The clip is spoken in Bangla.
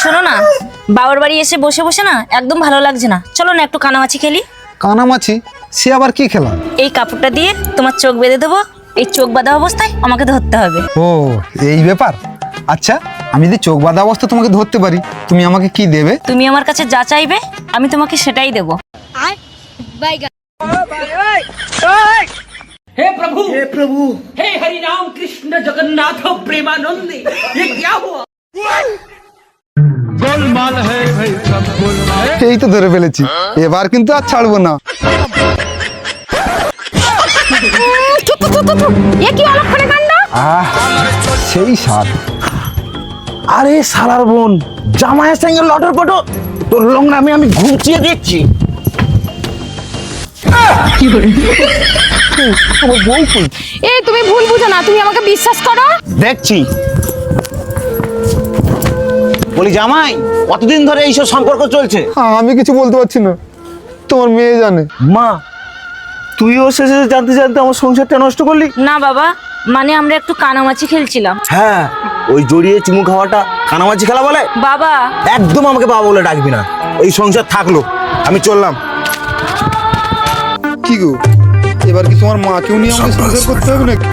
শোনো না, বাবার বাড়ি এসে বসে বসে না একদম ভালো লাগছে না, চলো না একটু কানামাছি খেলি। কানামাছি? সে আবার কি খেলাম? এই কাপড়টা দিয়ে তোমার চোখ বেঁধে দেবো, এই চোখ বাঁধা অবস্থায় আমাকে ধরতে হবে। ও এই ব্যাপার। আচ্ছা, আমি যদি চোখ বাঁধা অবস্থা তোমাকে ধরতে পারি, তুমি আমাকে কি দেবে? তুমি আমার কাছে যা চাইবে আমি তোমাকে সেটাই দেবো। हे प्रभु हे हरि राम कृष्ण जगन्नाथ प्रेमानंद ये क्या हुआ? गोलमाल है भाई सब गोलमाल। এই তো ধরে ফেলেছি, এবার কিন্তু আর ছাড়বো না। আহ, সেই স্বাদ। আরে শালার বোন, জামাইয়ের সঙ্গে লটর পটো, তোর লংরামে আমি ঘুচিয়ে দিচ্ছি। এই তুমি ভুল বুঝো না, তুমি আমাকে বিশ্বাস করো। দেখছি। বলি জামাই, কতদিন ধরে এইসব সম্পর্ক চলছে? আমি কিছু বলতে পারছি না, তোমার মেয়ে জানে। মা, তুইও শেষে জানতে জানতে আমার সংসারটা নষ্ট করলি। না বাবা, মানে আমরা একটু কানামাছি খেলছিলাম। হ্যাঁ, ওই জড়িয়ে চুমু খাওয়াটা কানামাছি খেলা বলে? বাবা একদম আমাকে বাবা বলে ডাকবি না, এই সংসার থাকলো, আমি চললাম। কি গো, এবার কি তোমার মাকেও নিয়ে আমাকে সংসার করতে হবে নাকি?